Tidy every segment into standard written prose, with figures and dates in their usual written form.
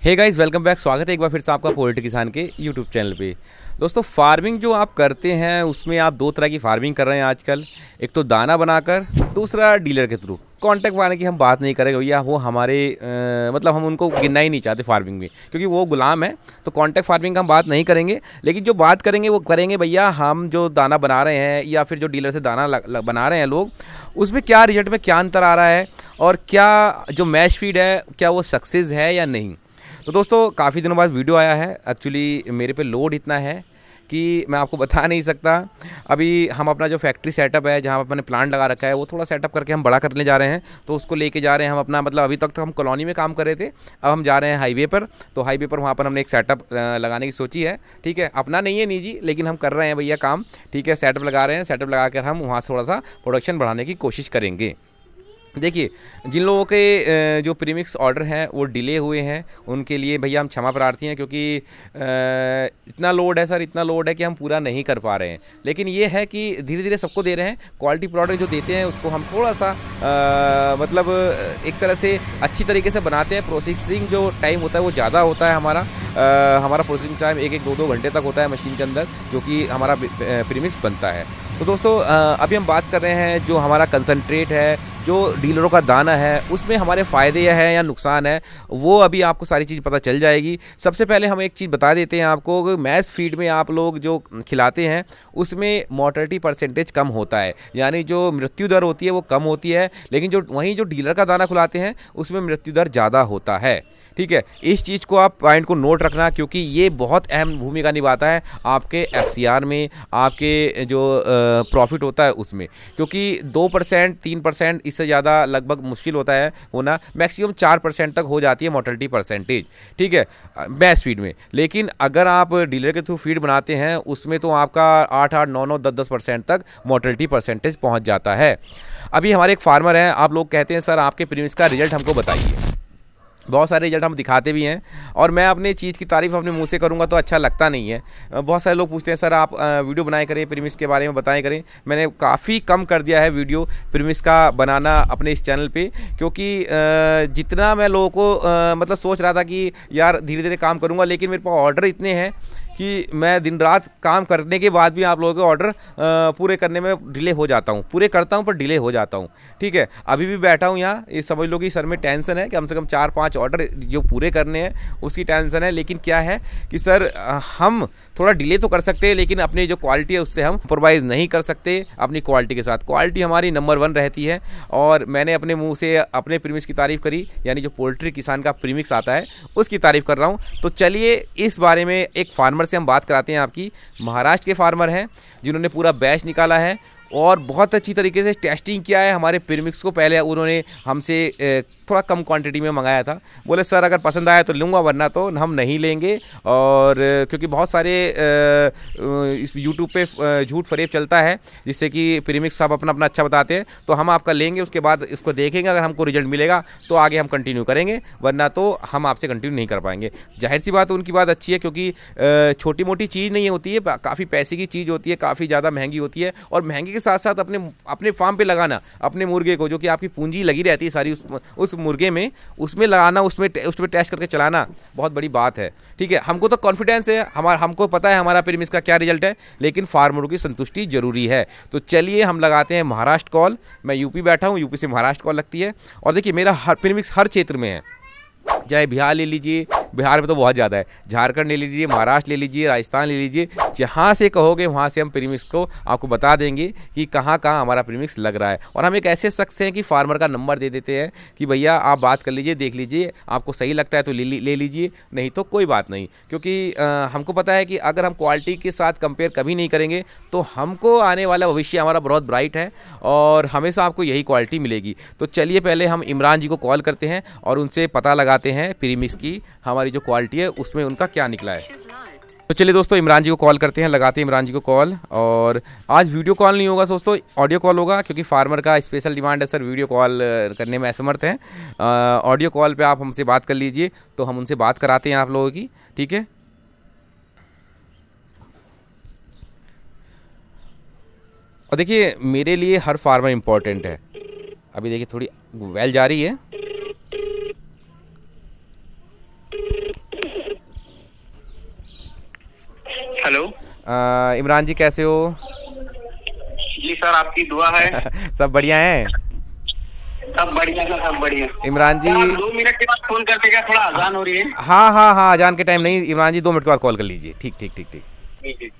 Hey guys, welcome back. स्वागत है एक बार फिर से आपका पोल्ट्री किसान के यूट्यूब चैनल पे। दोस्तों, फार्मिंग जो आप करते हैं उसमें आप दो तरह की फार्मिंग कर रहे हैं आजकल। एक तो दाना बनाकर, दूसरा डीलर के थ्रू। कॉन्टैक्ट वाले की हम बात नहीं करेंगे भैया, वो हमारे मतलब हम उनको गिनना ही नहीं चाहते फार्मिंग में, क्योंकि वो गुलाम है। तो कॉन्टैक्ट फार्मिंग का हम बात नहीं करेंगे, लेकिन जो बात करेंगे वो करेंगे भैया, हम जो दाना बना रहे हैं या फिर जो डीलर से दाना बना रहे हैं लोग, उसमें क्या रिजल्ट में क्या अंतर आ रहा है और क्या जो मैश फीड है क्या वो सक्सेस है या नहीं। तो दोस्तों, काफ़ी दिनों बाद वीडियो आया है। एक्चुअली मेरे पे लोड इतना है कि मैं आपको बता नहीं सकता। अभी हम अपना जो फैक्ट्री सेटअप है, जहाँ अपने प्लांट लगा रखा है, वो थोड़ा सेटअप करके हम बड़ा करने जा रहे हैं। तो उसको लेके जा रहे हैं हम अपना, मतलब अभी तक तो हम कॉलोनी में काम कर रहे थे, अब हम जा रहे हैं हाईवे पर। तो हाईवे पर वहाँ पर हमने एक सेटअप लगाने की सोची है। ठीक है, अपना नहीं है निजी, लेकिन हम कर रहे हैं भैया काम। ठीक है, सेटअप लगा रहे हैं। सेटअप लगा कर हम वहाँ से थोड़ा सा प्रोडक्शन बढ़ाने की कोशिश करेंगे। देखिए, जिन लोगों के जो प्रीमिक्स ऑर्डर हैं वो डिले हुए हैं, उनके लिए भैया हम क्षमा प्रार्थी हैं, क्योंकि इतना लोड है सर, इतना लोड है कि हम पूरा नहीं कर पा रहे हैं। लेकिन ये है कि धीरे धीरे सबको दे रहे हैं। क्वालिटी प्रोडक्ट जो देते हैं उसको हम थोड़ा सा मतलब एक तरह से अच्छी तरीके से बनाते हैं। प्रोसेसिंग जो टाइम होता है वो ज़्यादा होता है हमारा प्रोसेसिंग टाइम 1-2 घंटे तक होता है मशीन के अंदर, जो कि हमारा प्रीमिक्स बनता है। तो दोस्तों, अभी हम बात कर रहे हैं जो हमारा कंसंट्रेट है, जो डीलरों का दाना है, उसमें हमारे फ़ायदे हैं या नुकसान है, वो अभी आपको सारी चीज़ पता चल जाएगी। सबसे पहले हम एक चीज़ बता देते हैं आपको कि मैस फीड में आप लोग जो खिलाते हैं उसमें मोर्टेलिटी परसेंटेज कम होता है, यानी जो मृत्यु दर होती है वो कम होती है। लेकिन जो वहीं जो डीलर का दाना खिलाते हैं उसमें मृत्यु दर ज़्यादा होता है। ठीक है, इस चीज़ को आप पॉइंट को नोट रखना, क्योंकि ये बहुत अहम भूमिका निभाता है आपके एफसीआर में, आपके जो प्रॉफिट होता है उसमें। क्योंकि 2% 3% इससे ज़्यादा लगभग मुश्किल होता है होना। मैक्सिमम 4% तक हो जाती है मोर्टेलिटी परसेंटेज। ठीक है, मैस फीड में। लेकिन अगर आप डीलर के थ्रू फीड बनाते हैं उसमें तो आपका 8-8, 9-9, 10-10% तक मोर्टेलिटी परसेंटेज पहुँच जाता है। अभी हमारे एक फार्मर हैं, आप लोग कहते हैं सर आपके प्रीमिक्स का रिजल्ट हमको बताइए। बहुत सारे रिजल्ट हम दिखाते भी हैं, और मैं अपने चीज़ की तारीफ़ अपने मुंह से करूंगा तो अच्छा लगता नहीं है। बहुत सारे लोग पूछते हैं सर आप वीडियो बनाए करें, प्रीमिक्स के बारे में बताएं करें। मैंने काफ़ी कम कर दिया है वीडियो प्रीमिक्स का बनाना अपने इस चैनल पे, क्योंकि जितना मैं लोगों को मतलब सोच रहा था कि यार धीरे धीरे काम करूँगा, लेकिन मेरे पास ऑर्डर इतने हैं कि मैं दिन रात काम करने के बाद भी आप लोगों के ऑर्डर पूरे करने में डिले हो जाता हूँ। पूरे करता हूँ पर डिले हो जाता हूँ। ठीक है, अभी भी बैठा हूँ यहाँ, ये समझ लो कि सर में टेंशन है कि कम से कम 4-5 ऑर्डर जो पूरे करने हैं उसकी टेंशन है। लेकिन क्या है कि सर हम थोड़ा डिले तो कर सकते हैं, लेकिन अपनी जो क्वालिटी है उससे हम कॉम्प्रोमाइज़ नहीं कर सकते अपनी क्वालिटी के साथ। क्वालिटी हमारी नंबर 1 रहती है, और मैंने अपने मुँह से अपने प्रीमिक्स की तारीफ़ करी, यानी जो पोल्ट्री किसान का प्रीमिक्स आता है उसकी तारीफ़ कर रहा हूँ। तो चलिए इस बारे में एक फार्मर से हम बात कराते हैं आपकी। महाराष्ट्र के फार्मर हैं जिन्होंने पूरा बैच निकाला है और बहुत अच्छी तरीके से टेस्टिंग किया है हमारे प्रीमिक्स को। पहले उन्होंने हमसे थोड़ा कम क्वांटिटी में मंगाया था, बोले सर अगर पसंद आया तो लूँगा, वरना तो हम नहीं लेंगे। और क्योंकि बहुत सारे इस यूट्यूब पे झूठ फरेब चलता है, जिससे कि प्रीमिक्स सब अपना अपना अच्छा बताते हैं। तो हम आपका लेंगे, उसके बाद इसको देखेंगे, अगर हमको रिजल्ट मिलेगा तो आगे हम कंटिन्यू करेंगे, वरना तो हम आपसे कंटिन्यू नहीं कर पाएंगे। जाहिर सी बात उनकी बात अच्छी है, क्योंकि छोटी मोटी चीज़ नहीं होती है, काफ़ी पैसे की चीज़ होती है, काफ़ी ज़्यादा महंगी होती है। और महंगी के साथ साथ अपने फार्म पे लगाना, अपने मुर्गे को, जो कि आपकी पूंजी लगी रहती है सारी उस मुर्गे में, उसमें लगाना, उसमें टेस्ट करके चलाना बहुत बड़ी बात है। ठीक है, हमको तो कॉन्फिडेंस है, हमको पता है हमारा प्रीमिक्स का क्या रिजल्ट है, लेकिन फार्मरों की संतुष्टि जरूरी है। तो चलिए हम लगाते हैं महाराष्ट्र कॉल। मैं यूपी बैठा हूँ, यूपी से महाराष्ट्र कॉल लगती है। और देखिए, मेरा हर प्रीमिक्स हर क्षेत्र में है, चाहे बिहार ले लीजिए, बिहार में तो बहुत ज़्यादा है, झारखंड ले लीजिए, महाराष्ट्र ले लीजिए, राजस्थान ले लीजिए, जहाँ से कहोगे वहाँ से हम प्रीमिक्स को आपको बता देंगे कि कहाँ कहाँ हमारा प्रीमिक्स लग रहा है। और हम एक ऐसे शख्स हैं कि फार्मर का नंबर दे देते हैं कि भैया आप बात कर लीजिए, देख लीजिए, आपको सही लगता है तो ले लीजिए, नहीं तो कोई बात नहीं। क्योंकि हमको पता है कि अगर हम क्वालिटी के साथ कंपेयर कभी नहीं करेंगे तो हमको आने वाला भविष्य हमारा बहुत ब्राइट है, और हमेशा आपको यही क्वालिटी मिलेगी। तो चलिए पहले हम इमरान जी को कॉल करते हैं और उनसे पता लगाते हैं प्रीमिक्स की हमारी जो क्वालिटी है उसमें उनका क्या निकला है। तो चलिए दोस्तों, इमरान जी को कॉल करते हैं, लगाते हैं इमरान जी को कॉल। और आज वीडियो कॉल नहीं होगा दोस्तों, ऑडियो कॉल होगा, क्योंकि फार्मर का स्पेशल डिमांड है सर वीडियो कॉल करने में असमर्थ हैं। ऑडियो कॉल पे आप हमसे बात कर लीजिए, तो हम उनसे बात कराते हैं आप लोगों की। ठीक है, और देखिए मेरे लिए हर फार्मर इम्पोर्टेंट है। अभी देखिए थोड़ी वेल जा रही है। हेलो। इमरान जी कैसे हो? जी सर, आपकी दुआ है। सब बढ़िया हैं? सब बढ़िया सर, सब बढ़िया। इमरान जी, आप 2 मिनट के बाद फोन करते क्या? थोड़ा अजान हो रही है। हाँ हाँ हाँ, अजान के टाइम नहीं इमरान जी, 2 मिनट के बाद कॉल कर लीजिए। ठीक ठीक ठीक ठीक। जी जी।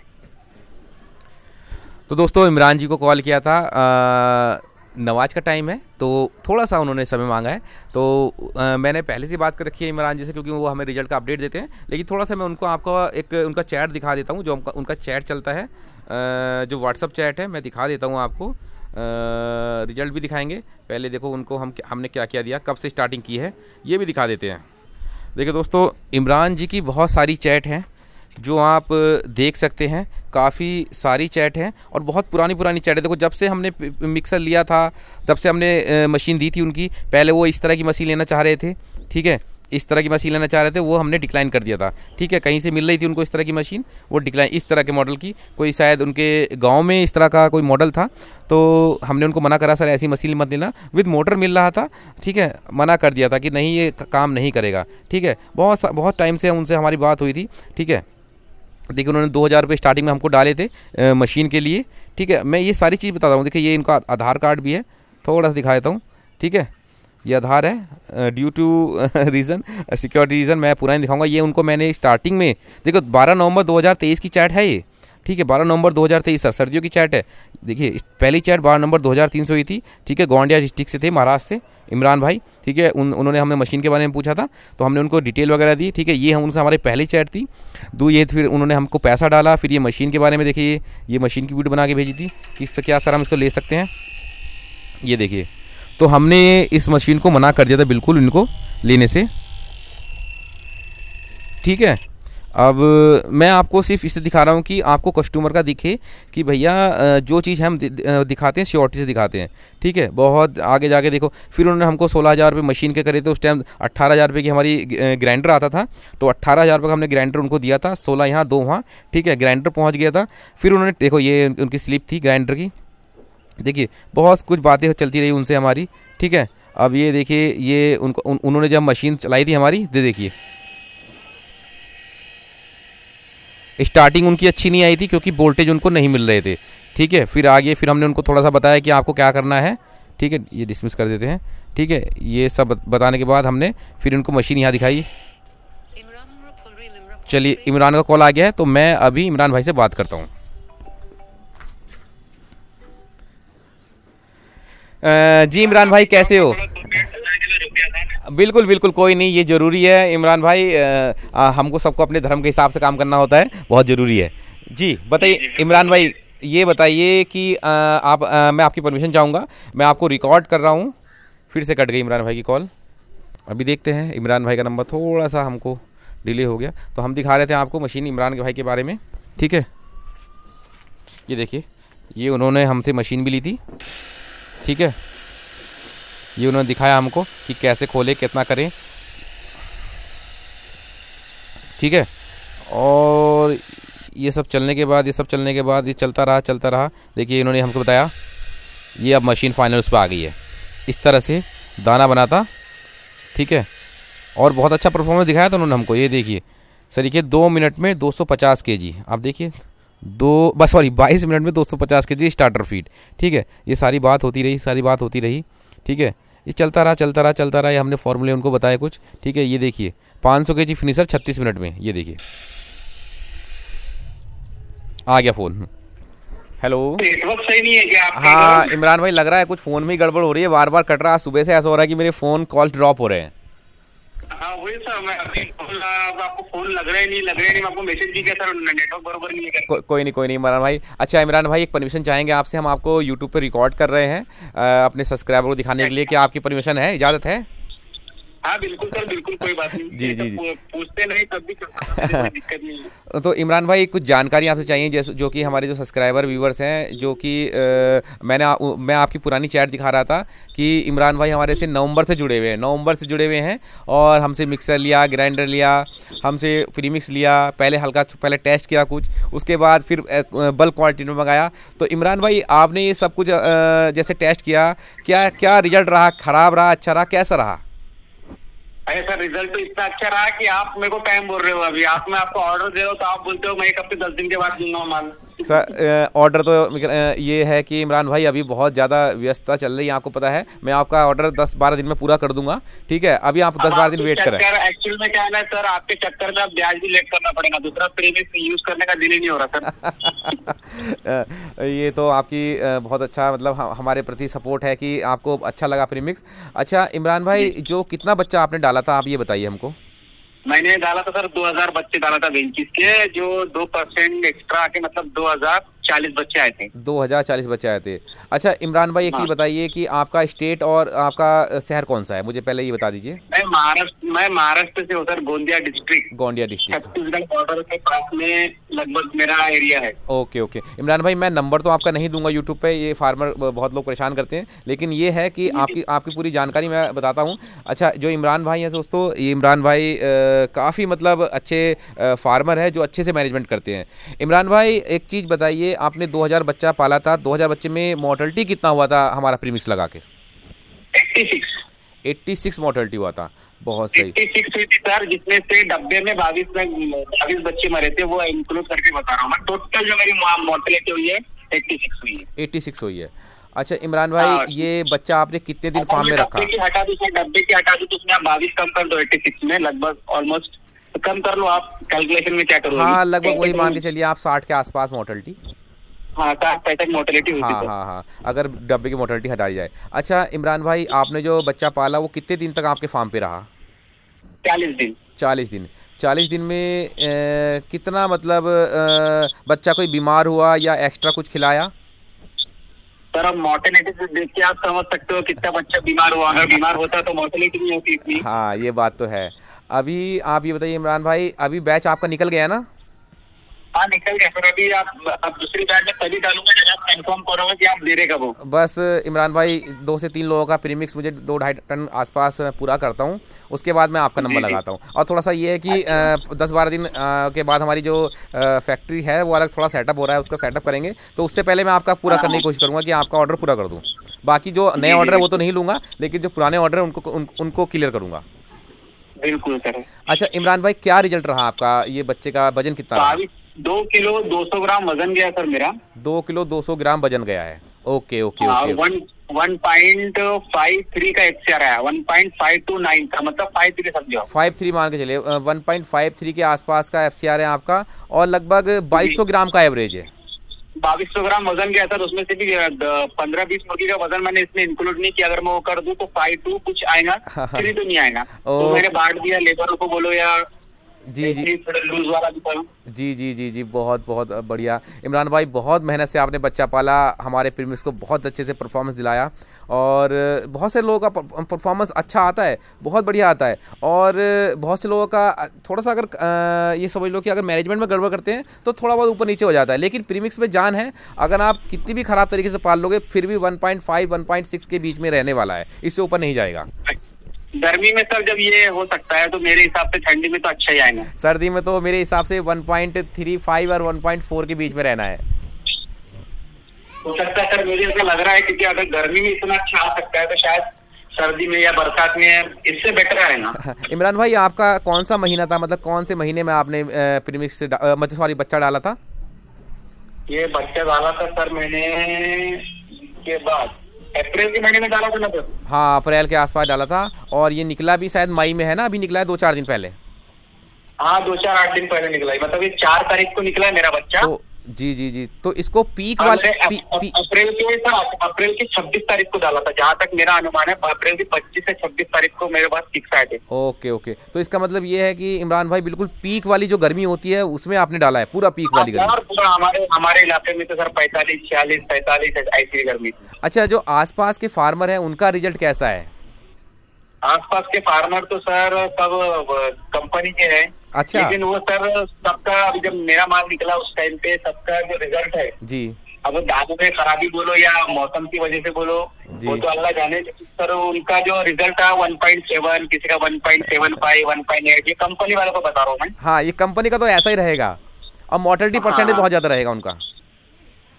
तो दोस्तों इमरान जी को कॉल किया था, नमाज का टाइम है तो थोड़ा सा उन्होंने समय मांगा है। तो मैंने पहले से बात कर रखी है इमरान जी से, क्योंकि वो हमें रिजल्ट का अपडेट देते हैं। लेकिन थोड़ा सा मैं उनको आपको एक उनका चैट दिखा देता हूँ, जो उनका चैट चलता है, जो व्हाट्सअप चैट है, मैं दिखा देता हूँ आपको। रिजल्ट भी दिखाएंगे। पहले देखो उनको हमने क्या क्या दिया, कब से स्टार्टिंग की है, ये भी दिखा देते हैं। देखिए दोस्तों, इमरान जी की बहुत सारी चैट हैं जो आप देख सकते हैं। काफ़ी सारी चैट हैं और बहुत पुरानी पुरानी चैट है। देखो, जब से हमने मिक्सर लिया था तब से हमने मशीन दी थी उनकी। पहले वो इस तरह की मशीन लेना चाह रहे थे, ठीक है, इस तरह की मशीन लेना चाह रहे थे, वो हमने डिक्लाइन कर दिया था, ठीक है। कहीं से मिल रही थी उनको इस तरह की मशीन, वो डिक्लाइन, इस तरह के मॉडल की, कोई शायद उनके गांव में इस तरह का कोई मॉडल था, तो हमने उनको मना करा, सर ऐसी मशीन मत लेना। विद मोटर मिल रहा था, ठीक है, मना कर दिया था कि नहीं ये काम नहीं करेगा, ठीक है। बहुत टाइम से उनसे हमारी बात हुई थी, ठीक है। देखिए उन्होंने 2000 रुपये स्टार्टिंग में हमको डाले थे मशीन के लिए, ठीक है। मैं ये सारी चीज़ बता रहा हूँ। देखिए ये इनका आधार कार्ड भी है, थोड़ा सा दिखा देता हूँ, ठीक है। ये आधार है, due to reason security reason मैं पूरा नहीं दिखाऊंगा। ये उनको मैंने स्टार्टिंग में, देखो 12 नवंबर 2023 की चैट है ये, ठीक है। 12 नवंबर 2023 सर, सर्दियों की चैट है। देखिए पहली चैट 12 नवंबर 2003 से हुई थी, ठीक है। गोंडिया डिस्ट्रिक्ट से थे, महाराष्ट्र से, इमरान भाई, ठीक है। उन्होंने हमने मशीन के बारे में पूछा था, तो हमने उनको डिटेल वगैरह दी, ठीक है। ये उनसे हमारी पहली चैट थी। ये फिर उन्होंने हमको पैसा डाला, फिर ये मशीन के बारे में देखिए, ये मशीन की वीडियो बना के भेजी थी कि इससे क्या सर हम इसको ले सकते हैं, ये देखिए। तो हमने इस मशीन को मना कर दिया था बिल्कुल इनको लेने से, ठीक है। अब मैं आपको सिर्फ इससे दिखा रहा हूँ कि आपको कस्टमर का दिखे कि भैया जो चीज़ हम दिखाते हैं श्योरिटी से दिखाते हैं, ठीक है। बहुत आगे जाके देखो, फिर उन्होंने हमको 16,000 रुपये मशीन के करे थे। उस टाइम 18,000 रुपये की हमारी ग्राइंडर आता था, तो 18,000 रुपये का हमने ग्राइंडर उनको दिया था, 16 यहाँ 2 वहाँ, ठीक है। ग्राइंडर पहुँच गया था। फिर उन्होंने देखो ये उनकी स्लिप थी ग्राइंडर की, देखिए बहुत कुछ बातें चलती रही उनसे हमारी, ठीक है। अब ये देखिए, ये उन्होंने जब मशीन चलाई थी हमारी, देखिए स्टार्टिंग उनकी अच्छी नहीं आई थी क्योंकि वोल्टेज उनको नहीं मिल रहे थे, ठीक है। फिर आगे फिर हमने उनको थोड़ा सा बताया कि आपको क्या करना है, ठीक है। ये डिसमिस कर देते हैं, ठीक है। ये सब बताने के बाद हमने फिर उनको मशीन यहाँ दिखाई। चलिए इमरान का कॉल आ गया है, तो मैं अभी इमरान भाई से बात करता हूँ। जी इमरान भाई कैसे हो? बिल्कुल बिल्कुल, कोई नहीं, ये ज़रूरी है इमरान भाई, हमको सबको अपने धर्म के हिसाब से काम करना होता है, बहुत ज़रूरी है। जी बताइए इमरान भाई, ये बताइए कि मैं आपकी परमिशन चाहूँगा, मैं आपको रिकॉर्ड कर रहा हूँ। फिर से कट गई इमरान भाई की कॉल। अभी देखते हैं, इमरान भाई का नंबर थोड़ा सा हमको डिले हो गया। तो हम दिखा रहे थे आपको मशीन इमरान के भाई के बारे में, ठीक है। ये देखिए, ये उन्होंने हमसे मशीन भी ली थी, ठीक है। ये उन्होंने दिखाया हमको कि कैसे खोले, कितना करें, ठीक है। और ये सब चलने के बाद ये चलता रहा। देखिए इन्होंने हमको बताया, ये अब मशीन फाइनल उस पर आ गई है। इस तरह से दाना बनाता, ठीक है। और बहुत अच्छा परफॉर्मेंस दिखाया था उन्होंने हमको। ये देखिए सर, देखिए 2 मिनट में 250 kg, आप देखिए 22 मिनट में 250 kg स्टार्टर फीड, ठीक है। ये सारी बात होती रही, ठीक है। ये चलता रहा। ये हमने फॉर्मूले उनको बताए कुछ, ठीक है। ये देखिए 500 kg फिनिशर 36 मिनट में। ये देखिए आ गया फ़ोन। हेलो, नेटवर्क सही नहीं है क्या? हाँ इमरान भाई, लग रहा है कुछ फ़ोन में ही गड़बड़ हो रही है, बार बार कट रहा है। सुबह से ऐसा हो रहा है कि मेरे फ़ोन कॉल ड्रॉप हो रहे हैं। हाँ वही सर, मैं अभी आपको फोन लग रहा है नहीं, मैं आपको मैसेज भी किया सर, नेटवर्क बरोबर नहीं है। कोई नहीं इमरान भाई। अच्छा इमरान भाई, एक परमिशन चाहेंगे आपसे, हम आपको यूट्यूब पे रिकॉर्ड कर रहे हैं अपने सब्सक्राइबर को दिखाने के लिए, कि आपकी परमिशन है, इजाज़त है? हाँ बिल्कुल सर, बिल्कुल, कोई बात नहीं। जी। पूछते नहीं तब भी कोई दिक्कत नहीं है। तो इमरान भाई, कुछ जानकारी आपसे चाहिए, जैसे जो कि हमारे जो सब्सक्राइबर व्यूवर्स हैं, जो कि मैं आपकी पुरानी चैट दिखा रहा था कि इमरान भाई हमारे से नवंबर से जुड़े हुए हैं और हमसे मिक्सर लिया, ग्राइंडर लिया, हमसे प्रीमिक्स लिया, पहले टेस्ट किया कुछ, उसके बाद फिर बल्क क्वांटिटी में मंगाया। तो इमरान भाई, आपने ये सब कुछ जैसे टेस्ट किया, क्या रिजल्ट रहा? ख़राब रहा, अच्छा रहा, कैसा रहा? अरे सर रिजल्ट तो इतना अच्छा रहा कि आप मेरे को टाइम बोल रहे हो। अभी मैं आपको ऑर्डर दे रहा हूँ तो आप बोलते हो मैं 1 हफ्ते 10 दिन के बाद दूंगा माल। सर ऑर्डर तो ये है कि इमरान भाई अभी बहुत ज़्यादा व्यस्तता चल रही है, आपको पता है। मैं आपका ऑर्डर 10-12 दिन में पूरा कर दूंगा, ठीक है? अभी आप 10-12 दिन वेट करें। एक्चुअल में क्या है ना सर, आपके चक्कर में अब ब्याज भी लेट करना पड़ेगा, दूसरा प्रीमिक्स यूज करने का दिल ही नहीं हो रहा सर। ये तो आपकी बहुत अच्छा मतलब हमारे प्रति सपोर्ट है कि आपको अच्छा लगा प्रीमिक्स। अच्छा इमरान भाई, जो कितना बच्चा आपने डाला था आप ये बताइए हमको। मैंने डाला था सर 2000 बच्चे डाला था बेंचिस के, जो 2% एक्स्ट्रा आके मतलब 2040 बच्चे आए थे। 2040 बच्चे आए थे। अच्छा इमरान भाई एक चीज बताइए कि आपका स्टेट और आपका शहर कौन सा है, मुझे पहले ये बता दीजिए। मैं महाराष्ट्र से हूँ sir, Gondia district. Gondia district, Chhattisgarh border के पास में लगभग मेरा एरिया है। ओके ओके इमरान भाई, मैं नंबर तो आपका नहीं दूंगा यूट्यूब पे, ये फार्मर बहुत लोग परेशान करते हैं, लेकिन ये है कि आपकी पूरी जानकारी मैं बताता हूँ। अच्छा जो इमरान भाई हैं दोस्तों, ये इमरान भाई काफ़ी मतलब अच्छे फार्मर है जो अच्छे से मैनेजमेंट करते हैं। इमरान भाई एक चीज़ बताइए, आपने 2000 बच्चा पाला था, 2000 बच्चे में मोर्टेलिटी कितना हुआ था हमारा प्रीमिक्स लगा के? 86 मोर्टेलिटी हुआ था, बहुत सही। 86 हुई थी सर, जिसमें से डब्बे में 22 बच्चे मरे थे, वो इंक्लूड करके बता रहा हूँ मैं। टोटल जो मेरी मोर्टेलिटी हुई है 86 हुई है। 86 हुई है। अच्छा इमरान भाई, ये बच्चा आपने कितने दिन फार्म में रखा? डब्बे की हटा दो तो उसमें आप 22 कम कर दो 86 में, लगभग ऑलमोस्ट कम कर लो आप, कैलकुलेशन में क्या करोगे? हाँ लगभग वही मान के चलिए आप 60 के आसपास मोर्टेलिटी। हाँ 60-65 मोर्टेलिटी हुई थी। हाँ, अगर डब्बे की मोर्टेलिटी हटाई जाए। अच्छा इमरान भाई, आपने जो बच्चा पाला वो कितने दिन तक आपके फार्म पे रहा? 40 दिन। 40 दिन में कितना मतलब बच्चा कोई बीमार हुआ या एक्स्ट्रा कुछ खिलाया? सर अब मोर्टेलिटी से देख के आप समझ सकते हो कितना बच्चा बीमार हुआ। अगर बीमार होता तो मोर्टेलिटी नहीं होती इतनी। हाँ ये बात तो है। अभी आप ये बताइए इमरान भाई, अभी बैच आपका निकल गया ना? हाँ निकल गया सर। अभी अब दूसरी बैच में तभी डालूंगा जब आप कंफर्म करोगे कि आप दे रहे कब हो। बस इमरान भाई 2 से 3 लोगों का प्रीमिक्स मुझे 2-2.5 टन आसपास पूरा करता हूँ, उसके बाद मैं आपका नंबर लगाता हूँ। और थोड़ा सा ये है कि 10-12 दिन के बाद हमारी जो फैक्ट्री है वो अलग थोड़ा सेटअप हो रहा है, उसका सेटअप करेंगे, तो उससे पहले मैं आपका पूरा करने की कोशिश करूँगा कि आपका ऑर्डर पूरा कर दूँ। बाकी जो नए ऑर्डर है वो तो नहीं लूँगा, लेकिन जो पुराने ऑर्डर है उनको क्लियर करूँगा। बिल्कुल सर। अच्छा इमरान भाई, क्या रिजल्ट रहा आपका? ये बच्चे का वजन कितना रहा? 2 किलो 200 ग्राम वजन गया सर मेरा। 2 किलो 200 ग्राम वजन गया है। Okay okay okay. 1.53 का एक्सआर आया, 1.529 का, मतलब 53 समझो। 53 मान के चलिए, 1.53 के आसपास का एफसीआर है आपका, और लगभग 2200 ग्राम का एवरेज है। 2200 ग्राम वजन गया सर। उसमें से भी 15-20 मुर्गी का वजन मैंने इसमें इंक्लूड नहीं किया। अगर मैं वो कर दूं तो 5-2 कुछ आएगा, 3 तो नहीं आएगा। तो मैंने बांट दिया, लेबरों को बोलो या जी लूज वाला भी करो। जी बहुत बहुत बढ़िया इमरान भाई, बहुत मेहनत से आपने बच्चा पाला, हमारे प्रीमिक्स को बहुत अच्छे से परफॉर्मेंस दिलाया, और बहुत से लोगों का परफॉर्मेंस अच्छा आता है, बहुत बढ़िया आता है, और बहुत से लोगों का थोड़ा सा अगर ये समझ लो कि अगर मैनेजमेंट में गड़बड़ करते हैं तो थोड़ा बहुत ऊपर नीचे हो जाता है, लेकिन प्रीमिक्स में जान है। अगर आप कितनी भी ख़राब तरीके से पाल लोगे फिर भी 1.5-1.6 के बीच में रहने वाला है, इससे ऊपर नहीं जाएगा। गर्मी में सर जब ये हो सकता है तो मेरे हिसाब से ठंडी में तो अच्छा ही आएगा। सर्दी में तो मेरे हिसाब से 1.35 और 1.4 के बीच में रहना है। हो सकता है सर, मुझे ऐसा लग रहा है, क्योंकि अगर गर्मी में इतना अच्छा आ सकता है तो शायद सर्दी में या बरसात में इससे बेटर आएगा। इमरान भाई, आपका कौन सा महीना था, मतलब कौन से महीने में आपने प्रीमिक्स बच्चा डाला था? ये बच्चा डाला था सर मैंने के बाद अप्रैल के महीने में डाला था ना सर। हाँ अप्रैल के आसपास डाला था, और ये निकला भी शायद मई में है ना? अभी निकला है 2-4 दिन पहले। हाँ 2-4-8 दिन पहले निकला है, मतलब ये 4 तारीख को निकला है मेरा बच्चा। तो जी तो इसको पीक वाले अप्रैल की 26 तारीख को डाला था, जहाँ तक मेरा अनुमान है। अप्रैल की 25 से 26 तारीख को मेरे पास 6 आए थे। ओके तो इसका मतलब ये है कि इमरान भाई बिल्कुल पीक वाली जो गर्मी होती है उसमें आपने डाला है, पूरा पीक वाली गर्मी। पूरा हमारे इलाके में तो सर 45-46-45 ऐसी गर्मी। अच्छा, जो आसपास के फार्मर है उनका रिजल्ट कैसा है? आसपास के फार्मर तो सर सब कंपनी के हैं। अच्छा। लेकिन वो सर सबका, अभी जब मेरा माल निकला उस टाइम पे सबका जो रिजल्ट है जी, अब दानों में खराबी बोलो या मौसम की वजह से बोलो, वो तो अल्लाह जाने। सर उनका जो रिजल्ट है 1.7, किसी का 1.75, 1.8, ये कंपनी वालों को बता रहा हूँ मैं। हाँ ये कंपनी का तो ऐसा ही रहेगा, और मोर्टेलिटी परसेंटेज बहुत ज्यादा रहेगा उनका।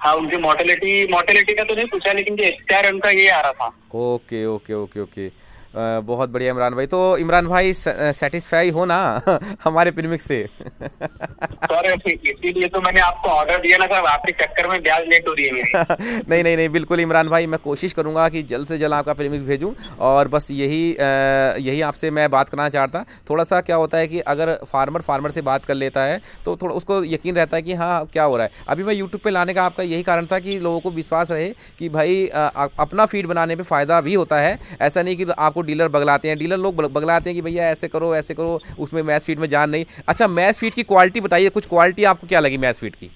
हाँ उनकी मोर्टेलिटी का तो नहीं पूछा, लेकिन जो एक्सआर उनका ये आ रहा था। ओके बहुत बढ़िया इमरान भाई। तो इमरान भाई सेटिस्फाई हो ना हमारे प्रीमिक्स से? सर इसीलिए तो मैंने आपको ऑर्डर दिया ना सर, आपके चक्कर में ब्याज लेट हो रही है मेरी। नहीं नहीं नहीं, बिल्कुल इमरान भाई, मैं कोशिश करूंगा कि जल्द से जल्द आपका प्रीमिक्स भेजूं। और बस यही आपसे मैं बात करना चाहता। थोड़ा सा क्या होता है कि अगर फार्मर से बात कर लेता है तो थोड़ा उसको यकीन रहता है कि हाँ क्या हो रहा है। अभी मैं यूट्यूब पे लाने का आपका यही कारण था कि लोगों को विश्वास रहे कि भाई अपना फीड बनाने पे फ़ायदा भी होता है। ऐसा नहीं कि आपको डीलर बगलाते हैं, डीलर लोग बगलाते हैं कि भैया ऐसे करो, उसमें मैच फीड में जान नहीं। अच्छा, मैच फीड की क्वालिटी बताइए, कुछ क्वालिटी आपको क्या लगी मैच फीड की?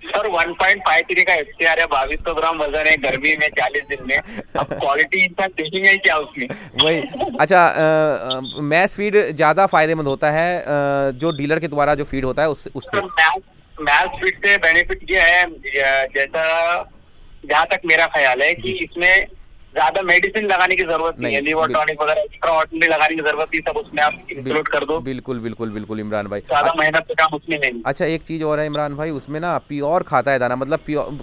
सर 1.53 का एफसीआर है, 2200 ग्राम वजन है, गर्मी में 40 दिन में। अब क्वालिटी इंसान देखेंगे क्या उसमें? वही। अच्छा, मैच फीड ज़्यादा फायदेमंद होता है जो डीलर के द्वारा जो फीड होता है उससे। मैच फीड से बेनिफिट ये है, जैसा जहाँ तक मेरा ख्याल है कि इसमें ज्यादा मेडिसिन लगाने की जरूरत नहीं है, लिवर टॉनिक वगैरह एक्स्ट्रा ऑर्डिनरी लगाने की जरूरत नहीं, सब उसमें आप इंक्लूड कर दो। बिल्कुल बिल्कुल बिल्कुल इमरान भाई, ज्यादा मेहनत का काम उसमें नहीं। अच्छा, एक चीज़ और है इमरान भाई, उसमें ना प्योर खाता है दाना, मतलब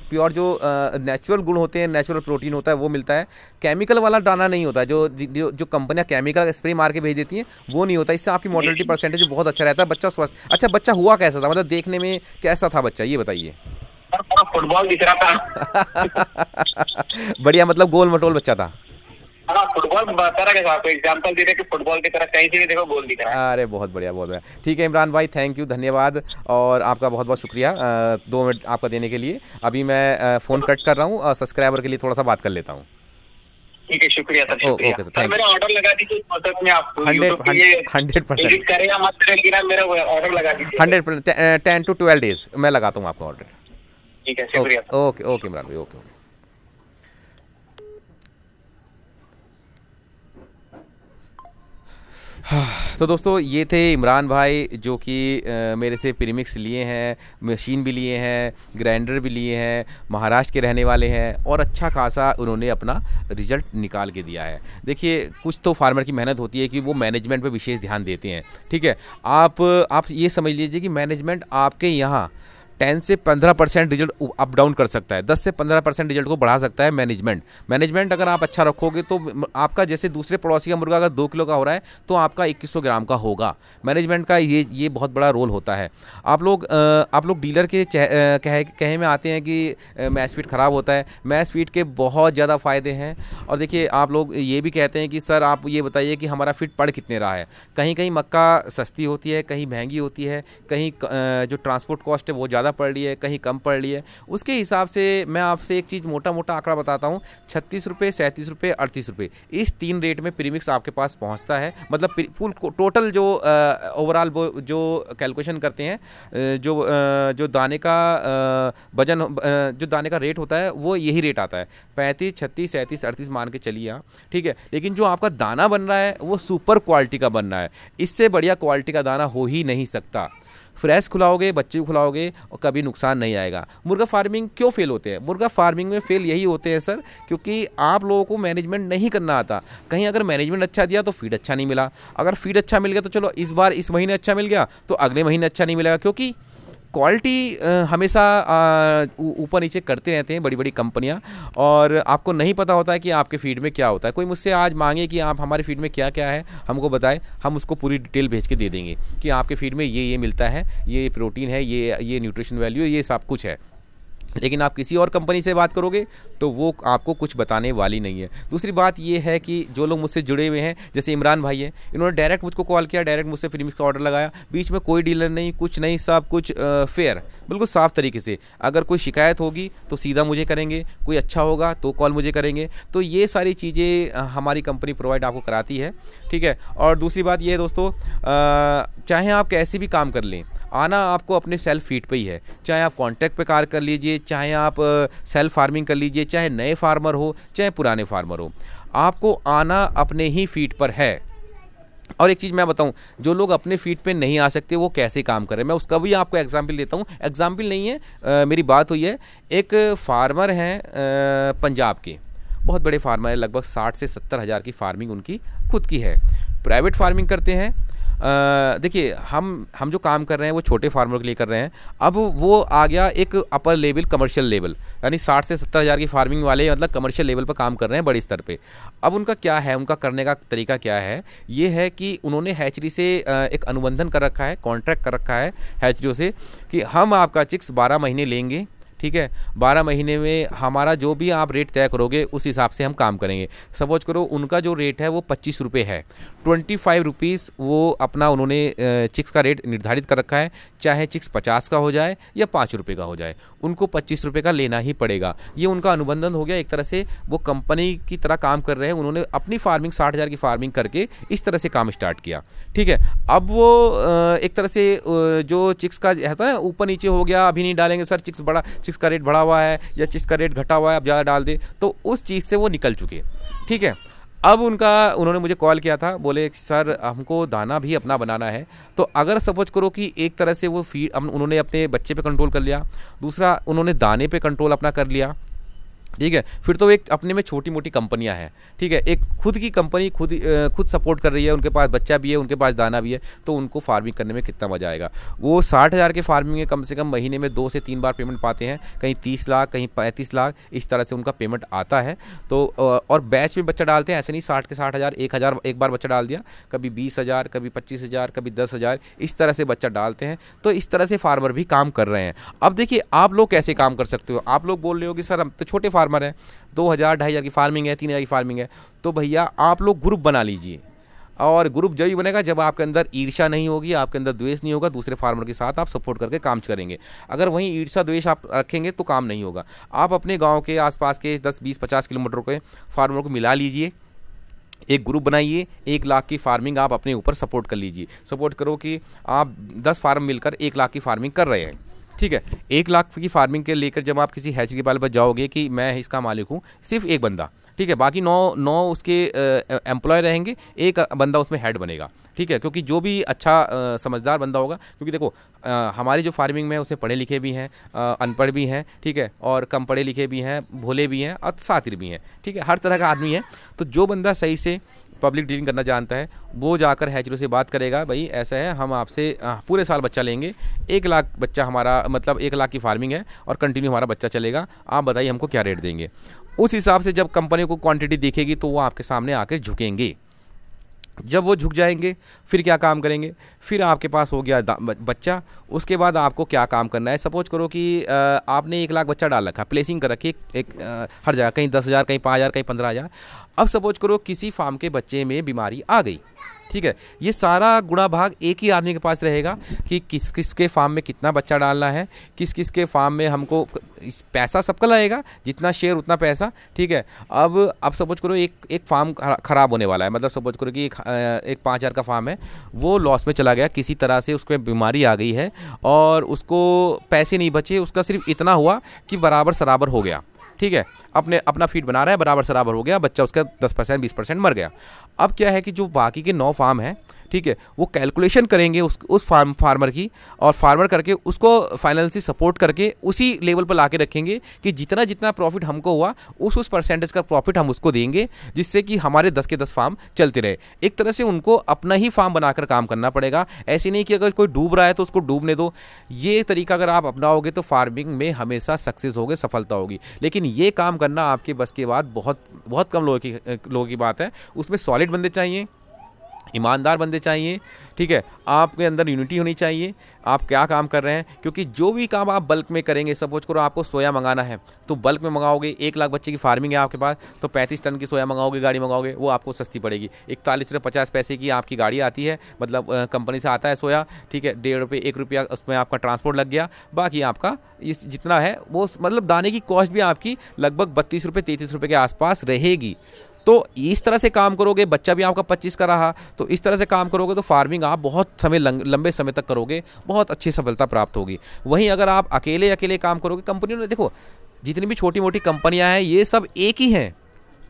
प्योर जो नेचुरल गुण होते हैं, नेचुरल प्रोटीन होता है वो मिलता है। केमिकल वाला दाना नहीं होता, जो कंपनियां केमिकल स्प्रे मार के भेज देती हैं वो नहीं होता। इससे आपकी मोर्टेलिटी परसेंटेज बहुत अच्छा रहता है, बच्चा स्वस्थ। अच्छा, बच्चा हुआ कैसा था, मतलब देखने में कैसा था बच्चा, ये बताइए? फुटबॉल दिख रहा था। बढ़िया, मतलब गोल मटोल बच्चा था। हाँ, फुटबॉल तरह के साथ एग्जांपल दे रहे कि फुटबॉल की तरह कहीं से भी देखो गोल दिख रहा है। अरे बहुत बढ़िया, बहुत बढ़िया। ठीक है इमरान भाई, थैंक यू, धन्यवाद, और आपका बहुत बहुत शुक्रिया 2 मिनट आपका देने के लिए। अभी मैं फ़ोन कट कर रहा हूँ और सब्सक्राइबर के लिए थोड़ा सा बात कर लेता हूँ। ठीक है, शुक्रिया सर, शुक्रिया। ओके सर, मेरा ऑर्डर लगा दीजिए, मतलब में आप 100% एडिट करें मत करें, मेरा ऑर्डर लगा दीजिए। 100%, 10 to 12 days मैं लगाता हूँ आपका ऑर्डर। ठीक है, शुक्रिया। ओके ओके इमरान भाई, ओके। तो दोस्तों, ये थे इमरान भाई जो कि मेरे से प्रीमिक्स लिए हैं, मशीन भी लिए हैं, ग्राइंडर भी लिए हैं, महाराष्ट्र के रहने वाले हैं, और अच्छा खासा उन्होंने अपना रिजल्ट निकाल के दिया है। देखिए, कुछ तो फार्मर की मेहनत होती है कि वो मैनेजमेंट पे विशेष ध्यान देते हैं। ठीक है, आप ये समझ लीजिए कि मैनेजमेंट आपके यहाँ 10 से 15% रिजल्ट अप डाउन कर सकता है, 10 से 15% रिजल्ट को बढ़ा सकता है मैनेजमेंट अगर आप अच्छा रखोगे तो आपका, जैसे दूसरे पड़ोसी का मुर्गा अगर 2 किलो का हो रहा है तो आपका 2100 ग्राम का होगा। मैनेजमेंट का ये बहुत बड़ा रोल होता है। आप लोग डीलर के कहे में आते हैं कि मैच फीड ख़राब होता है। मैच फीड के बहुत ज़्यादा फ़ायदे हैं। और देखिए, आप लोग ये भी कहते हैं कि सर आप ये बताइए कि हमारा फीड पड़ कितने रहा है। कहीं कहीं मक्का सस्ती होती है, कहीं महंगी होती है, कहीं जो ट्रांसपोर्ट कॉस्ट है वो ज़्यादा पड़ रही है, कहीं कम पड़ रही है। उसके हिसाब से मैं आपसे एक चीज़ मोटा आंकड़ा बताता हूँ, 36 रुपये, 37 रुपये, 38 रुपये, इस 3 रेट में प्रीमिक्स आपके पास पहुँचता है। मतलब फुल टोटल जो ओवरऑल जो कैलकुलेशन करते हैं, जो दाने का वजन, जो दाने का रेट होता है वो यही रेट आता है, 35, 36, 37, 38 मान के चलिए आप। ठीक है, लेकिन जो आपका दाना बन रहा है वो सुपर क्वालिटी का बन रहा है। इससे बढ़िया क्वालिटी का दाना हो ही नहीं सकता। फ्रेश खिलाओगे, बच्चे को खिलाओगे और कभी नुकसान नहीं आएगा। मुर्गा फार्मिंग क्यों फेल होते हैं? मुर्गा फार्मिंग में फेल यही होते हैं सर, क्योंकि आप लोगों को मैनेजमेंट नहीं करना आता। कहीं अगर मैनेजमेंट अच्छा दिया तो फीड अच्छा नहीं मिला, अगर फीड अच्छा मिल गया तो चलो इस बार इस महीने अच्छा मिल गया तो अगले महीने अच्छा नहीं मिलेगा, क्योंकि क्वालिटी हमेशा ऊपर नीचे करते रहते हैं बड़ी बड़ी कंपनियां, और आपको नहीं पता होता है कि आपके फीड में क्या होता है। कोई मुझसे आज मांगे कि आप हमारे फीड में क्या क्या है हमको बताएं, हम उसको पूरी डिटेल भेज के दे देंगे कि आपके फीड में ये मिलता है, ये प्रोटीन है, ये न्यूट्रिशन वैल्यू है, ये सब कुछ है। लेकिन आप किसी और कंपनी से बात करोगे तो वो आपको कुछ बताने वाली नहीं है। दूसरी बात ये है कि जो लोग मुझसे जुड़े हुए हैं, जैसे इमरान भाई हैं, इन्होंने डायरेक्ट मुझको कॉल किया, डायरेक्ट मुझसे प्रीमिक्स का ऑर्डर लगाया, बीच में कोई डीलर नहीं, कुछ नहीं, सब कुछ फेयर, बिल्कुल साफ़ तरीके से। अगर कोई शिकायत होगी तो सीधा मुझे करेंगे, कोई अच्छा होगा तो कॉल मुझे करेंगे। तो ये सारी चीज़ें हमारी कंपनी प्रोवाइड आपको कराती है। ठीक है, और दूसरी बात ये है दोस्तों, चाहे आप कैसे भी काम कर लें, आना आपको अपने सेल्फ फीड पे ही है। चाहे आप कॉन्ट्रैक्ट पे कार्य कर लीजिए, चाहे आप सेल्फ फार्मिंग कर लीजिए, चाहे नए फार्मर हो चाहे पुराने फार्मर हो, आपको आना अपने ही फीड पर है। और एक चीज़ मैं बताऊं, जो लोग अपने फीड पे नहीं आ सकते वो कैसे काम कर रहे हैं, मैं उसका भी आपको एग्जांपल देता हूं। एग्जांपल नहीं है, मेरी बात हुई है, एक फार्मर हैं पंजाब के, बहुत बड़े फार्मर हैं, लगभग 60 से 70 हज़ार की फार्मिंग उनकी खुद की है, प्राइवेट फार्मिंग करते हैं। देखिए हम जो काम कर रहे हैं वो छोटे फार्मर के लिए कर रहे हैं। अब वो आ गया एक अपर लेवल कमर्शियल लेवल, यानी 60 से 70 हज़ार की फार्मिंग वाले मतलब कमर्शियल लेवल पर काम कर रहे हैं बड़े स्तर पे। अब उनका क्या है, उनका करने का तरीका क्या है, ये है कि उन्होंने हैचरी से एक अनुबंधन कर रखा है, कॉन्ट्रैक्ट कर रखा है हैचरियों से कि हम आपका चिक्स 12 महीने लेंगे, ठीक है। 12 महीने में हमारा जो भी आप रेट तय करोगे उस हिसाब से हम काम करेंगे। सपोज करो उनका जो रेट है वो 25 रुपये है, 25 रुपीज़ वो अपना उन्होंने चिक्स का रेट निर्धारित कर रखा है, चाहे चिक्स 50 का हो जाए या 5 रुपये का हो जाए, उनको 25 रुपये का लेना ही पड़ेगा। ये उनका अनुबंधन हो गया, एक तरह से वो कंपनी की तरह काम कर रहे हैं। उन्होंने अपनी फार्मिंग 60,000 की फार्मिंग करके इस तरह से काम स्टार्ट किया, ठीक है। अब वो एक तरह से जो चिक्स का रहता है ऊपर नीचे हो गया, अभी नहीं डालेंगे सर, चिक्स का रेट बढ़ा हुआ है या चिक्स का रेट घटा हुआ है, अब ज़्यादा डाल दे, तो उस चीज़ से वो निकल चुके, ठीक है। अब उन्होंने मुझे कॉल किया था, बोले सर हमको दाना भी अपना बनाना है। तो अगर सपोज करो कि एक तरह से वो फीड उन्होंने अपने बच्चे पे कंट्रोल कर लिया, दूसरा उन्होंने दाने पे कंट्रोल अपना कर लिया, ठीक है, फिर तो एक अपने में छोटी मोटी कंपनियां हैं, ठीक है। एक खुद की कंपनी खुद सपोर्ट कर रही है, उनके पास बच्चा भी है, उनके पास दाना भी है, तो उनको फार्मिंग करने में कितना मज़ा आएगा। वो 60,000 के फार्मिंग में कम से कम महीने में 2 से 3 बार पेमेंट पाते हैं, कहीं 30 लाख कहीं 35 लाख, इस तरह से उनका पेमेंट आता है। तो और बैच में बच्चा डालते हैं, ऐसे नहीं 60 के 60,000 1,000 एक बार बच्चा डाल दिया, कभी 20,000 कभी 25,000 कभी 10,000, इस तरह से बच्चा डालते हैं। तो इस तरह से फार्मर भी काम कर रहे हैं। अब देखिए आप लोग कैसे काम कर सकते हो। आप लोग बोल रहे हो कि सर हम तो छोटे फार्मर हैं, 2,000 2,500 की फार्मिंग है, 3,000 की फार्मिंग है, तो भैया आप लोग ग्रुप बना लीजिए। और ग्रुप जब ही बनेगा जब आपके अंदर ईर्ष्या नहीं होगी, आपके अंदर द्वेष नहीं होगा, दूसरे फार्मर के साथ आप सपोर्ट करके काम करेंगे। अगर वहीं ईर्ष्या द्वेष आप रखेंगे तो काम नहीं होगा। आप अपने गांव के आसपास के 10 20 50 किलोमीटर के फार्मर को मिला लीजिए, एक ग्रुप बनाइए, 1 लाख की फार्मिंग आप अपने ऊपर सपोर्ट कर लीजिए। सपोर्ट करो कि आप 10 फार्म मिलकर 1 लाख की फार्मिंग कर रहे हैं, ठीक है। 1 लाख की फार्मिंग के लेकर जब आप किसी हैचरी वाले पर जाओगे कि मैं इसका मालिक हूँ, सिर्फ एक बंदा, ठीक है, बाकी 9 उसके एम्प्लॉय रहेंगे, एक बंदा उसमें हेड बनेगा, ठीक है। क्योंकि जो भी अच्छा समझदार बंदा होगा, क्योंकि देखो हमारी जो फार्मिंग में उसमें पढ़े लिखे भी हैं, अनपढ़ भी हैं, ठीक है, और कम पढ़े लिखे भी हैं, भोले भी हैं और शातिर भी हैं, ठीक है, हर तरह का आदमी है। तो जो बंदा सही से पब्लिक डीलिंग करना जानता है वो जाकर हैचरी से बात करेगा, भाई ऐसा है हम आपसे पूरे साल बच्चा लेंगे, 1 लाख बच्चा हमारा मतलब 1 लाख की फार्मिंग है और कंटिन्यू हमारा बच्चा चलेगा, आप बताइए हमको क्या रेट देंगे। उस हिसाब से जब कंपनी को क्वांटिटी दिखेगी तो वो आपके सामने आकर झुकेंगे। जब वो झुक जाएंगे फिर क्या काम करेंगे, फिर आपके पास हो गया बच्चा, उसके बाद आपको क्या काम करना है। सपोज करो कि आपने 1 लाख बच्चा डाल रखा, प्लेसिंग कर रखी हर जगह, कहीं 10,000 कहीं 5,000 कहीं 15,000। अब सपोज करो किसी फार्म के बच्चे में बीमारी आ गई, ठीक है, ये सारा गुणा भाग एक ही आदमी के पास रहेगा कि किस किस के फार्म में कितना बच्चा डालना है, किस किस के फार्म में हमको पैसा सबका लगेगा, जितना शेयर उतना पैसा, ठीक है। अब सपोज करो एक फार्म ख़राब होने वाला है, मतलब सपोज करो कि एक 5,000 का फार्म है, वो लॉस में चला गया, किसी तरह से उसको बीमारी आ गई है और उसको पैसे नहीं बचे, उसका सिर्फ इतना हुआ कि बराबर सराबर हो गया, ठीक है, अपना फीड बना रहा है, बराबर सराबर हो गया, बच्चा उसका 10% 20% मर गया। अब क्या है कि जो बाकी के 9 फार्म हैं, ठीक है, वो कैलकुलेशन करेंगे उस फार्मर की, और फार्मर करके उसको फाइनेंशियली सपोर्ट करके उसी लेवल पर ला के रखेंगे कि जितना जितना प्रॉफिट हमको हुआ उस परसेंटेज का प्रॉफिट हम उसको देंगे, जिससे कि हमारे 10 के 10 फार्म चलते रहे। एक तरह से उनको अपना ही फार्म बनाकर काम करना पड़ेगा, ऐसे नहीं कि अगर कोई डूब रहा है तो उसको डूबने दो। ये तरीका अगर आप अपनाओगे तो फार्मिंग में हमेशा सक्सेस होगे, सफलता होगी। लेकिन ये काम करना आपके बस के बाद बहुत कम लोगों की बात है। उसमें सॉलिड बंदे चाहिए, ईमानदार बंदे चाहिए, ठीक है, आपके अंदर यूनिटी होनी चाहिए, आप क्या काम कर रहे हैं। क्योंकि जो भी काम आप बल्क में करेंगे, सपोज करो आपको सोया मंगाना है तो बल्क में मंगाओगे, 1 लाख बच्चे की फार्मिंग है आपके पास, तो 35 टन की सोया मंगाओगे, गाड़ी मंगाओगे, वो आपको सस्ती पड़ेगी। 41 रुपये 50 पैसे की आपकी गाड़ी आती है, मतलब कंपनी से आता है सोया, ठीक है, 1.5 रुपये 1 रुपया उसमें आपका ट्रांसपोर्ट लग गया, बाकी आपका इस जितना है वो मतलब दाने की कॉस्ट भी आपकी लगभग 32 रुपये 33 रुपये के आसपास रहेगी। तो इस तरह से काम करोगे, बच्चा भी आपका 25 का रहा, तो इस तरह से काम करोगे तो फार्मिंग आप बहुत समय लंबे समय तक करोगे, बहुत अच्छी सफलता प्राप्त होगी। वहीं अगर आप अकेले काम करोगे, कंपनियों ने देखो जितनी भी छोटी मोटी कंपनियां हैं ये सब एक ही हैं,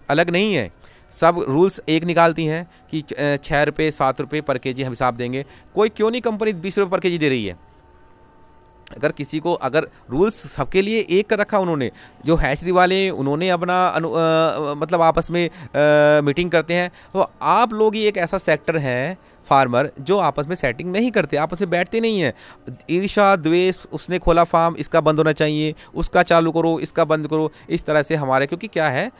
अलग नहीं है, सब रूल्स एक निकालती हैं कि 6 रुपये 7 रुपये पर केजी हम हिसाब देंगे। कोई क्यों नहीं कंपनी 20 रुपये पर केजी दे रही है। अगर किसी को अगर रूल्स सबके लिए एक कर रखा उन्होंने, जो हैचरी वाले उन्होंने अपना मतलब आपस में मीटिंग करते हैं, तो आप लोग ही एक ऐसा सेक्टर है फार्मर जो आपस में सेटिंग नहीं करते, आपस में बैठते नहीं हैं, ईर्ष्या द्वेष, उसने खोला फार्म इसका बंद होना चाहिए, उसका चालू करो इसका बंद करो, इस तरह से हमारे, क्योंकि क्या है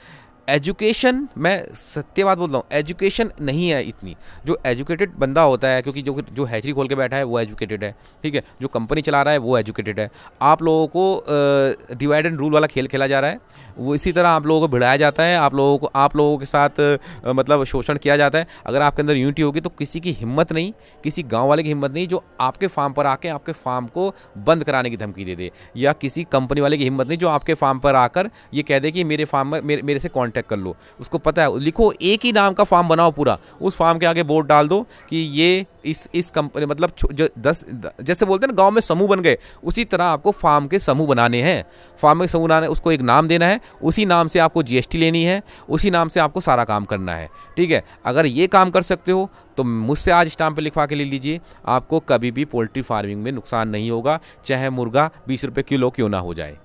एजुकेशन, मैं सत्य बात बोल रहा हूँ, एजुकेशन नहीं है इतनी। जो एजुकेटेड बंदा होता है, क्योंकि जो हैचरी खोल के बैठा है वो एजुकेटेड है, ठीक है, जो कंपनी चला रहा है वो एजुकेटेड है। आप लोगों को डिवाइड एंड रूल वाला खेल खेला जा रहा है, वो इसी तरह आप लोगों को भिड़ाया जाता है, आप लोगों के साथ मतलब शोषण किया जाता है। अगर आपके अंदर यूनिटी होगी तो किसी की हिम्मत नहीं, किसी गाँव वाले की हिम्मत नहीं जो आपके फार्म पर आके आपके फार्म को बंद कराने की धमकी दे दे, या किसी कंपनी वाले की हिम्मत नहीं जो आपके फार्म पर आकर ये कह दे कि मेरे फार्म में मेरे से कॉन्टैक्ट कर लो। उसको पता है, लिखो एक ही नाम का फार्म बनाओ पूरा, उस फार्म के आगे बोर्ड डाल दो कि ये इस कंपनी, मतलब जो 10 जैसे बोलते हैं ना गांव में समूह बन गए, उसी तरह आपको फार्म के समूह बनाने हैं। फार्म के समूह बनाने, उसको एक नाम देना है, उसी नाम से आपको जीएसटी लेनी है, उसी नाम से आपको सारा काम करना है, ठीक है। अगर ये काम कर सकते हो तो मुझसे आज स्टाम्प पे लिखवा के ले लीजिए, आपको कभी भी पोल्ट्री फार्मिंग में नुकसान नहीं होगा, चाहे मुर्गा 20 रुपये किलो क्यों ना हो जाए।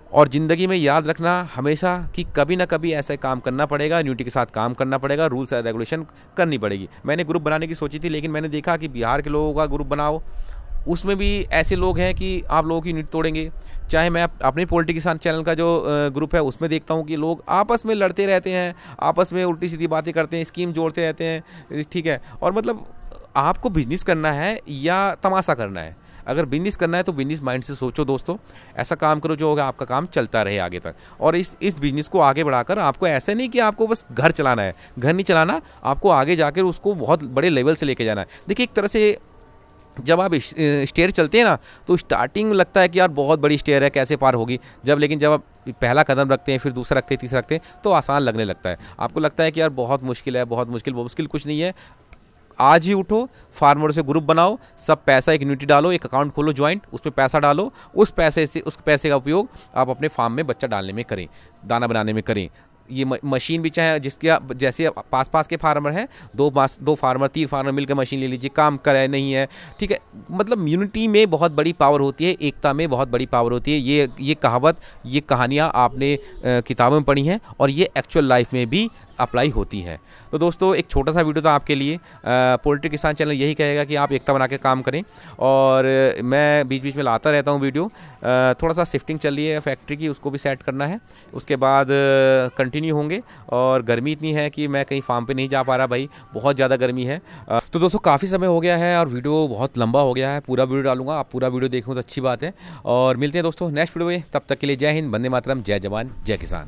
और ज़िंदगी में याद रखना हमेशा कि कभी ना कभी ऐसा काम करना पड़ेगा, यूनिटी के साथ काम करना पड़ेगा, रूल्स एंड रेगुलेशन करनी पड़ेगी। मैंने ग्रुप बनाने की सोची थी, लेकिन मैंने देखा कि बिहार के लोगों का ग्रुप बनाओ, उसमें भी ऐसे लोग हैं कि आप लोगों की यूनिट तोड़ेंगे। चाहे मैं अपने पोल्ट्री किसान चैनल का जो ग्रुप है उसमें देखता हूँ कि लोग आपस में लड़ते रहते हैं, आपस में उल्टी सीधी बातें करते हैं, स्कीम जोड़ते रहते हैं, ठीक है। और मतलब आपको बिजनेस करना है या तमाशा करना है? अगर बिजनेस करना है तो बिजनेस माइंड से सोचो दोस्तों, ऐसा काम करो जो होगा आपका काम चलता रहे आगे तक। और इस बिजनेस को आगे बढ़ाकर आपको ऐसा नहीं कि आपको बस घर चलाना है, घर नहीं चलाना, आपको आगे जाकर उसको बहुत बड़े लेवल से लेके जाना है। देखिए एक तरह से जब आप स्टेयर चलते हैं ना तो स्टार्टिंग लगता है कि यार बहुत बड़ी स्टेयर है, कैसे पार होगी, जब आप पहला कदम रखते हैं, फिर दूसरा रखते हैं, तीसरा रखते हैं, तो आसान लगने लगता है। आपको लगता है कि यार बहुत मुश्किल है, बहुत मुश्किल। बहुत मुश्किल कुछ नहीं है। आज ही उठो, फार्मर से ग्रुप बनाओ, सब पैसा एक यूनिटी डालो, एक अकाउंट खोलो ज्वाइंट, उसमें पैसा डालो, उस पैसे का उपयोग आप अपने फार्म में बच्चा डालने में करें, दाना बनाने में करें। ये मशीन भी चाहे जिसके जैसे पास के फार्मर हैं, 2 फार्मर 3 फार्मर मिलकर मशीन ले लीजिए, काम करे नहीं है, ठीक है। मतलब यूनिटी में बहुत बड़ी पावर होती है, एकता में बहुत बड़ी पावर होती है। ये कहावत, ये कहानियाँ आपने किताबों में पढ़ी हैं और ये एक्चुअल लाइफ में भी अप्लाई होती हैं। तो दोस्तों एक छोटा सा वीडियो था आपके लिए। पोल्ट्री किसान चैनल यही कहेगा कि आप एकता बना के काम करें, और मैं बीच बीच में लाता रहता हूँ वीडियो। थोड़ा सा शिफ्टिंग चल रही है फैक्ट्री की, उसको भी सेट करना है, उसके बाद कंटिन्यू होंगे। और गर्मी इतनी है कि मैं कहीं फार्म पे नहीं जा पा रहा भाई, बहुत ज़्यादा गर्मी है। तो दोस्तों काफ़ी समय हो गया है और वीडियो बहुत लंबा हो गया है, पूरा वीडियो डालूंगा, आप पूरा वीडियो देखो तो अच्छी बात है। और मिलते हैं दोस्तों नेक्स्ट वीडियो में, तब तक के लिए जय हिंद, वंदे मातरम, जय जवान जय किसान।